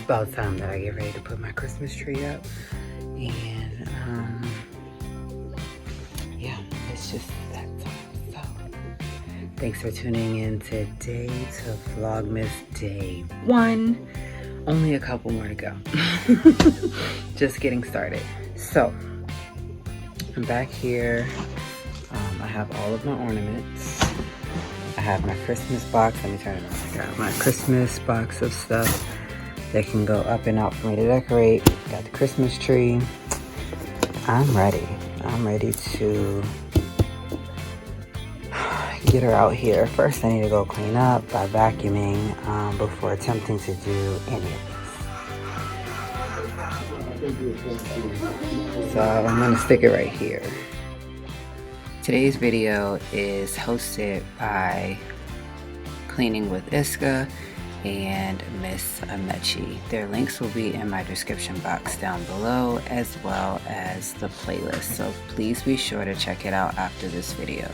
about time that I get ready to put my Christmas tree up. And yeah, it's just that time. So thanks for tuning in today to Vlogmas Day 1. Only a couple more to go. Just getting started. So I'm back here. I have all of my ornaments. I have my Christmas box. Let me turn it on. I got my Christmas box of stuff that can go up and out for me to decorate. Got the Christmas tree. I'm ready. I'm ready to get her out here. First, I need to go clean up by vacuuming before attempting to do any of this. So I'm gonna stick it right here. Today's video is hosted by Cleaning with Iska and Miss Amechi. Their links will be in my description box down below, as well as the playlist. So please be sure to check it out after this video.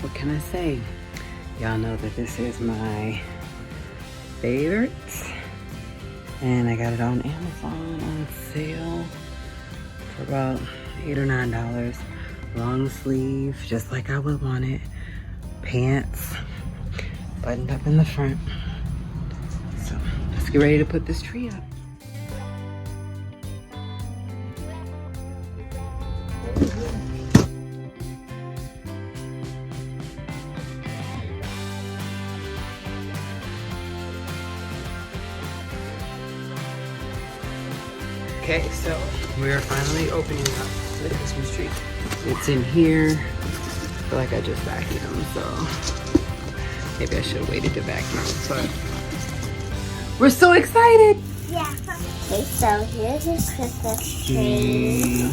What can I say? Y'all know that this is my favorite, and I got it on Amazon on sale for about $8 or $9. Long sleeve, just like I would want it. Pants, buttoned up in the front. So let's get ready to put this tree up. Okay, so we are finally opening up the Christmas tree. It's in here. I feel like I just vacuumed, so maybe I should have waited to vacuum, but we're so excited! Yeah. Okay, so here's your Christmas tree.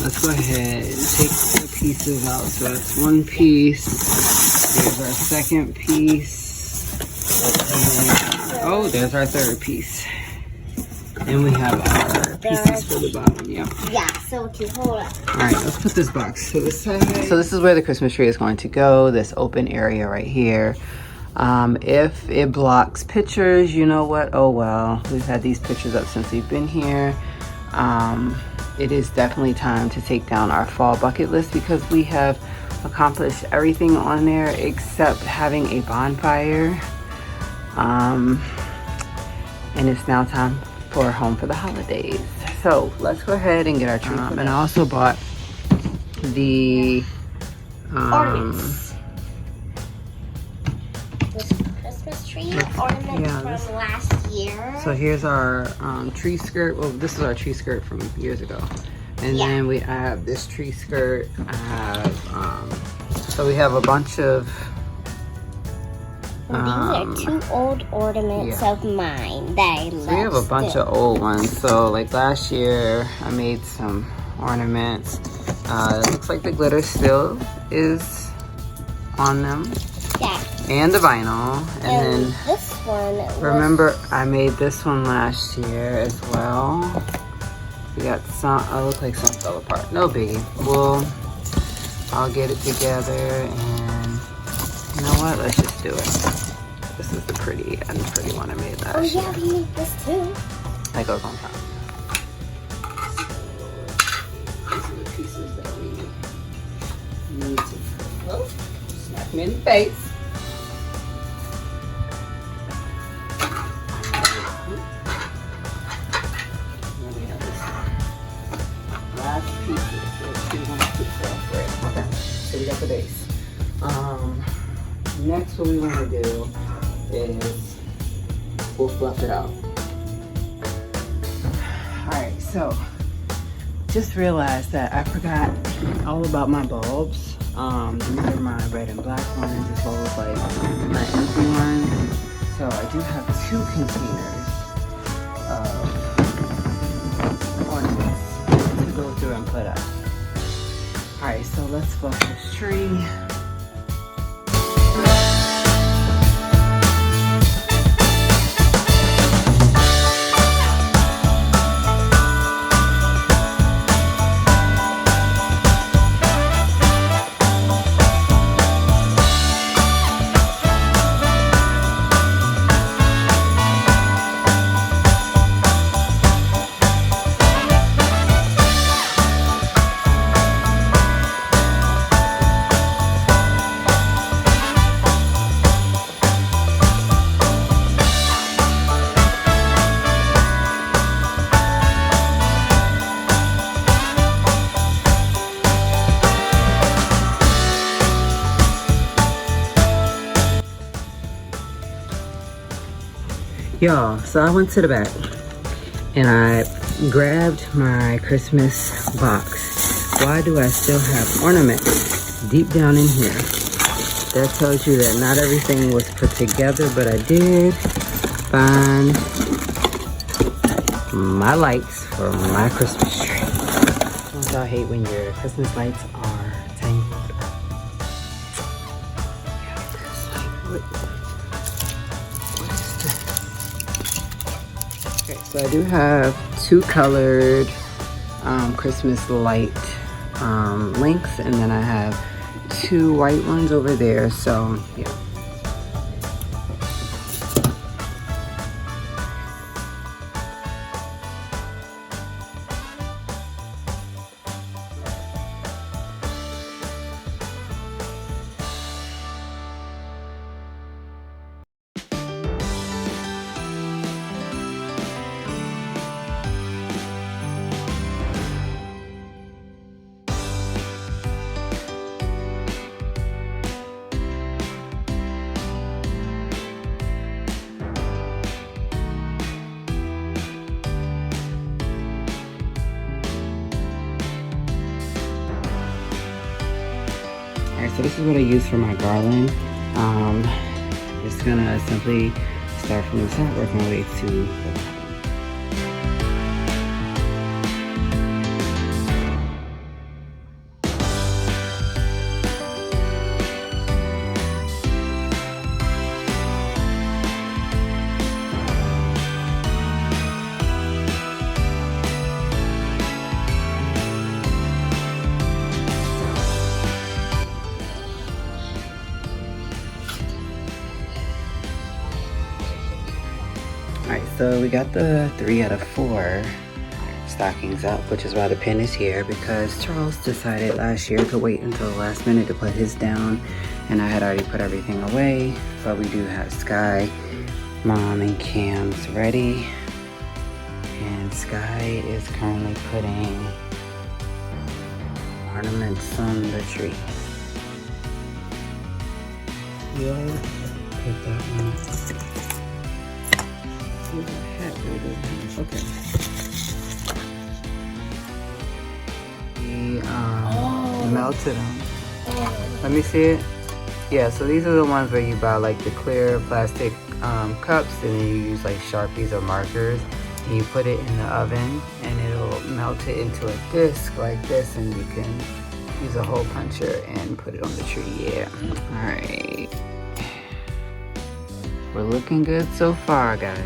Let's go ahead and take the pieces out. So that's one piece. Here's our second piece. Oh, there's our third piece. And we have our pieces for the bottom, yeah. Yeah, so okay, hold on. Alright, let's put this box to the side. So this is where the Christmas tree is going to go, this open area right here. If it blocks pictures, you know what? Oh well, we've had these pictures up since we've been here. It is definitely time to take down our fall bucket list because we have accomplished everything on there except having a bonfire. And it's now time for home for the holidays. So let's go ahead and get our tree. And I also bought the Ornaments. This Christmas tree ornament from last year. So here's our tree skirt. Well, this is our tree skirt from years ago. And then I have this tree skirt. I have so we have a bunch of these are 2 old ornaments of mine that I love. So we have a bunch of old ones. So like last year, I made some ornaments. It looks like the glitter still is on them. Yeah. And the vinyl. And then this one. Remember, I made this one last year as well. We got some. Oh, look like some fell apart. No biggie. I'll get it together and. You know what? Let's just do it. This is the pretty one I made last year. Oh yeah, we made this too. That goes on top. These are the pieces that we need to. Oh, smack me in the face. Then we have this last pieces. Let's do one piece off right. Okay. So we got the base. Next, what we want to do is we'll fluff it out. Alright, so just realized that I forgot all about my bulbs. These are my red and black ones as well as like my empty ones. So I do have 2 containers of ornaments to go through and put up. Alright, so let's fluff this tree. Y'all, so I went to the back and I grabbed my Christmas box. Why do I still have ornaments deep down in here? That tells you that not everything was put together, but I did find my lights for my Christmas tree. Don't y'all hate when your Christmas lights are tangled up? Yeah, this light, what is this? Okay, so I do have 2 colored Christmas light links, and then I have 2 white ones over there, so yeah. So this is what I use for my garland. I'm just gonna simply start from the top, work my way to the bottom. Alright, so we got the 3 out of 4 stockings up, which is why the pin is here, because Charles decided last year to wait until the last minute to put his down, and I had already put everything away. But we do have Sky, Mom, and Cam's ready, and Sky is currently putting ornaments on the tree. You'll put that one. Okay. We melted them. Let me see it. Yeah, so these are the ones where you buy like the clear plastic cups, and then you use like Sharpies or markers, and you put it in the oven, and it'll melt it into a disc like this, and you can use a hole puncher and put it on the tree. Yeah. All right. We're looking good so far, guys.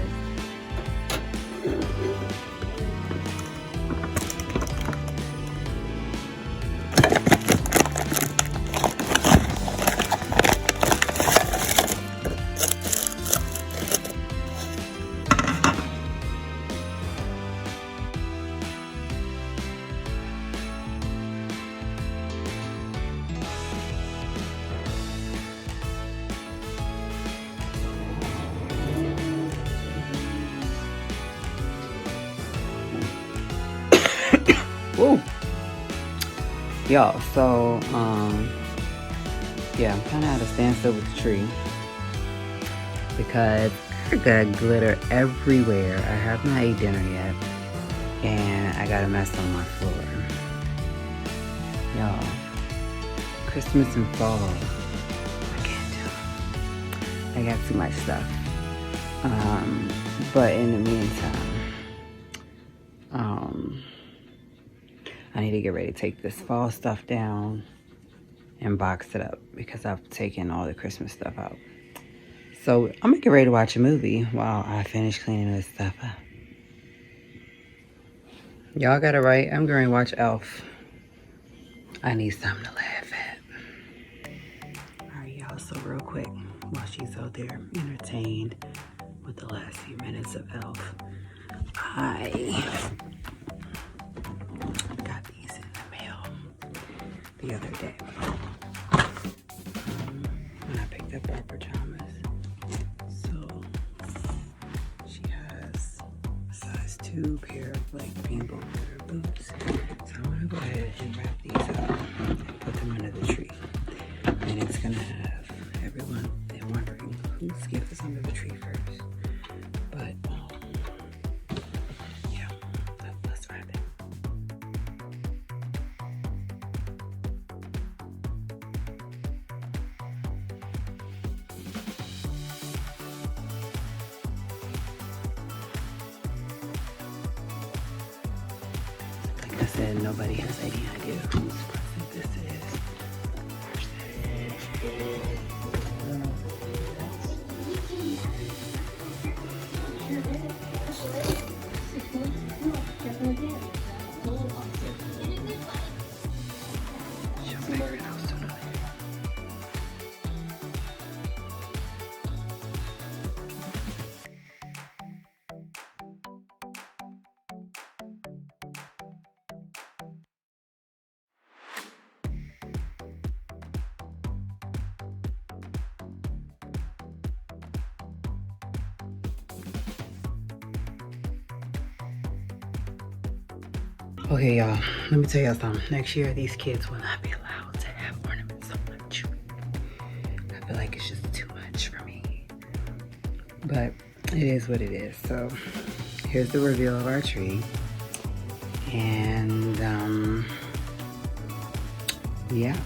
Woo! Y'all, so yeah, I'm kind of at a standstill with the tree because I got glitter everywhere. I haven't ate dinner yet, and I got a mess on my floor. Y'all, Christmas and fall. I can't do it. I got too much stuff. But in the meantime, I need to get ready to take this fall stuff down and box it up because I've taken all the Christmas stuff out. So I'm gonna get ready to watch a movie while I finish cleaning this stuff up. Y'all got it right. I'm going to watch Elf. I need something to laugh at. Alright, y'all. So real quick, while she's out there entertained with the last few minutes of Elf, I got these in the mail the other day. When I picked up our pajamas. So she has a size 2 pair of like rainbow glitter boots. So I'm gonna go ahead and wrap these up and put them under the tree. And it's gonna have everyone, they're wondering whose gift is under the tree first. But yeah, let's wrap it. Like I said, nobody has any idea whose present this is. She'll figure it out sooner or later. Okay, y'all, let me tell y'all something. Next year, these kids will not be allowed to have ornaments on the tree. I feel like it's just too much for me. But it is what it is. So here's the reveal of our tree. And, yeah.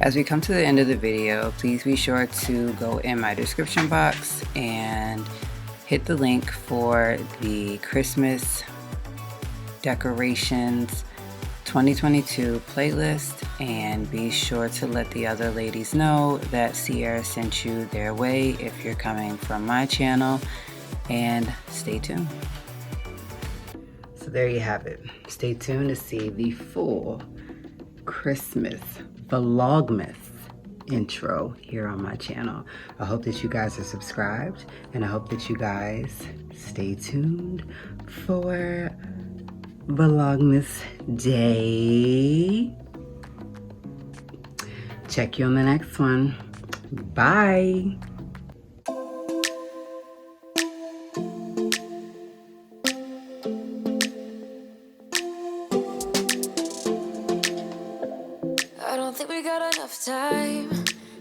As we come to the end of the video, please be sure to go in my description box and hit the link for the Christmas decorations 2022 playlist, and be sure to let the other ladies know that C'Aira sent you their way if you're coming from my channel, and stay tuned. So there you have it. Stay tuned to see the full Christmas Vlogmas intro here on my channel. I hope that you guys are subscribed, and I hope that you guys stay tuned for Vlogmas Day. Check you on the next one. Bye. I don't think we got enough time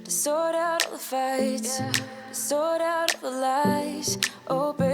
to sort out all the fights, to sort out all the lies. Oh, baby.